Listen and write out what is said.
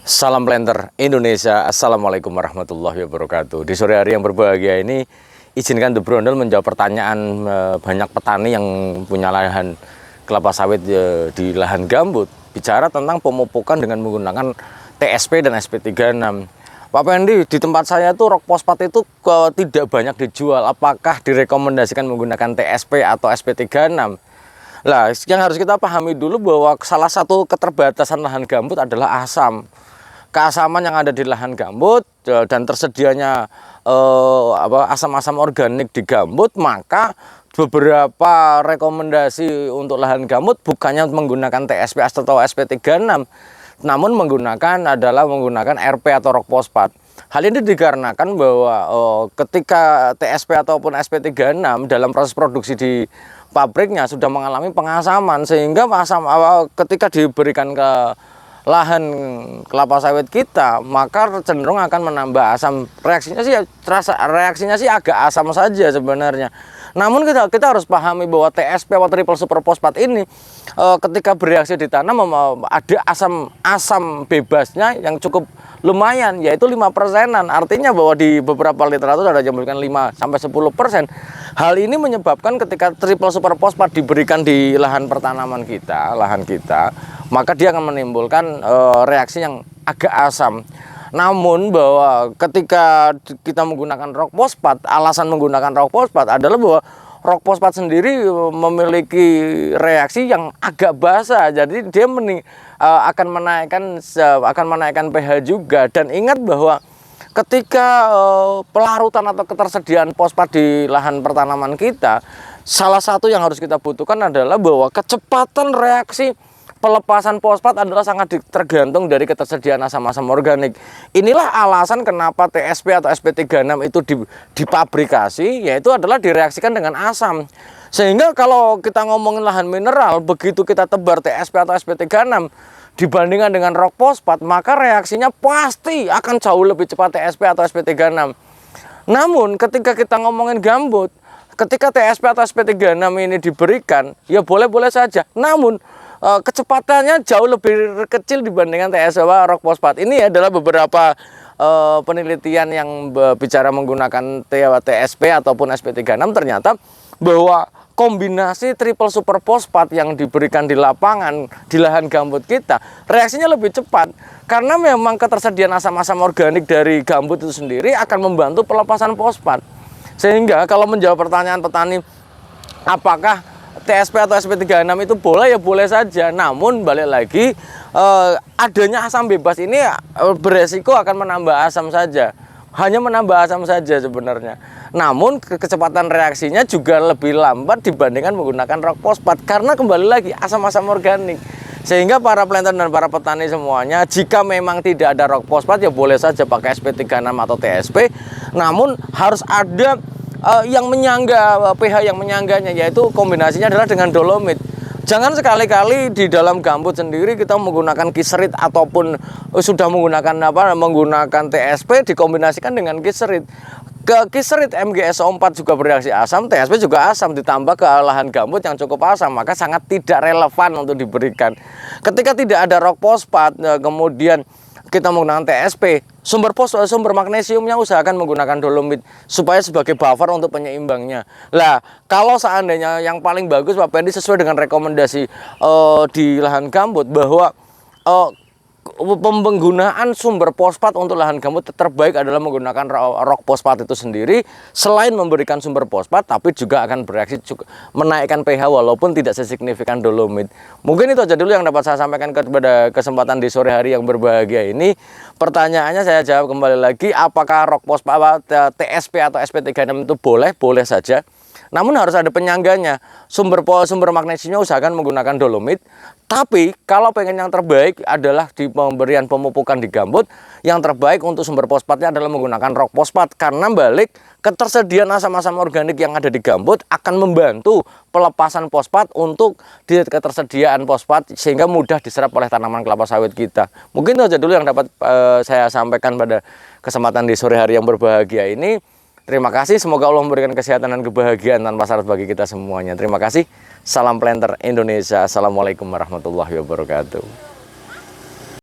Salam planter Indonesia, Assalamualaikum warahmatullahi wabarakatuh. Di sore hari yang berbahagia ini, izinkan The Brondel menjawab pertanyaan banyak petani yang punya lahan kelapa sawit di lahan gambut. Bicara tentang pemupukan dengan menggunakan TSP dan SP36. Pak Pendi, di tempat saya tuh rock fosfat itu tidak banyak dijual. Apakah direkomendasikan menggunakan TSP atau SP36? Nah, yang harus kita pahami dulu bahwa salah satu keterbatasan lahan gambut adalah asam. Keasaman yang ada di lahan gambut dan tersedianya asam-asam organik di gambut, maka beberapa rekomendasi untuk lahan gambut bukannya menggunakan TSP atau SP36, namun menggunakan RP atau rock fosfat. Hal ini dikarenakan bahwa ketika TSP ataupun SP36 dalam proses produksi di pabriknya sudah mengalami pengasaman, sehingga ketika diberikan ke lahan kelapa sawit kita, maka cenderung akan menambah asam. Reaksinya sih agak asam saja sebenarnya. Namun kita harus pahami bahwa TSP atau triple super fosfat ini ketika bereaksi di tanah ada asam bebasnya yang cukup lumayan, yaitu 5%-an. Artinya bahwa di beberapa literatur ada menyebutkan 5-10%. Hal ini menyebabkan ketika triple super fosfat diberikan di lahan kita, maka dia akan menimbulkan reaksi yang agak asam. Namun bahwa ketika kita menggunakan rock fosfat, alasan menggunakan rock fosfat adalah bahwa rock fosfat sendiri memiliki reaksi yang agak basa, jadi dia akan menaikkan pH juga. Dan ingat bahwa ketika pelarutan atau ketersediaan fosfat di lahan pertanaman kita, salah satu yang harus kita butuhkan adalah bahwa kecepatan reaksi pelepasan fosfat adalah sangat tergantung dari ketersediaan asam-asam organik. Inilah alasan kenapa TSP atau SP36 itu dipabrikasi, yaitu adalah direaksikan dengan asam. Sehingga kalau kita ngomongin lahan mineral, begitu kita tebar TSP atau SP36 dibandingkan dengan rock fosfat, maka reaksinya pasti akan jauh lebih cepat TSP atau SP36. Namun ketika kita ngomongin gambut, ketika TSP atau SP36 ini diberikan, ya boleh-boleh saja. Namun kecepatannya jauh lebih kecil dibandingkan TSP rock fosfat. Ini adalah beberapa penelitian yang bicara menggunakan TSP ataupun SP36, ternyata bahwa kombinasi triple super fosfat yang diberikan di lapangan di lahan gambut kita, reaksinya lebih cepat karena memang ketersediaan asam-asam organik dari gambut itu sendiri akan membantu pelepasan fosfat. Sehingga kalau menjawab pertanyaan petani apakah TSP atau SP36 itu boleh, ya boleh saja. Namun balik lagi, adanya asam bebas ini beresiko akan menambah asam saja. Hanya menambah asam saja sebenarnya. Namun kecepatan reaksinya juga lebih lambat dibandingkan menggunakan rock fosfat, karena kembali lagi asam-asam organik. Sehingga para planter dan para petani semuanya, jika memang tidak ada rock fosfat, ya boleh saja pakai SP36 atau TSP. Namun harus ada yang menyangga, pH yang menyangganya, yaitu kombinasinya adalah dengan dolomit. Jangan sekali-kali di dalam gambut sendiri kita menggunakan kiserit ataupun sudah menggunakan TSP dikombinasikan dengan kiserit. Kiserit MgSO4 juga bereaksi asam, TSP juga asam, ditambah ke lahan gambut yang cukup asam, maka sangat tidak relevan untuk diberikan. Ketika tidak ada rock fosfat, kemudian kita menggunakan TSP, sumber magnesiumnya usahakan menggunakan dolomit supaya sebagai buffer untuk penyeimbangnya. Lah, kalau seandainya yang paling bagus Pak Pendi sesuai dengan rekomendasi di lahan gambut bahwa penggunaan sumber fosfat untuk lahan gambut terbaik adalah menggunakan rock fosfat itu sendiri. Selain memberikan sumber fosfat, tapi juga akan bereaksi menaikkan pH walaupun tidak sesignifikan dolomit. Mungkin itu aja dulu yang dapat saya sampaikan kepada kesempatan di sore hari yang berbahagia ini. Pertanyaannya saya jawab kembali lagi, apakah rock fosfat TSP atau SP36 itu boleh? Boleh saja. Namun harus ada penyangganya. Sumber magnesiumnya usahakan menggunakan dolomit. Tapi kalau pengen yang terbaik adalah di pemberian pemupukan di gambut, yang terbaik untuk sumber fosfatnya adalah menggunakan rock fosfat. Karena balik ketersediaan asam-asam organik yang ada di gambut akan membantu pelepasan fosfat untuk ketersediaan fosfat sehingga mudah diserap oleh tanaman kelapa sawit kita. Mungkin itu aja dulu yang dapat saya sampaikan pada kesempatan di sore hari yang berbahagia ini. Terima kasih, semoga Allah memberikan kesehatan dan kebahagiaan tanpa syarat bagi kita semuanya. Terima kasih, salam planter Indonesia. Assalamualaikum warahmatullahi wabarakatuh.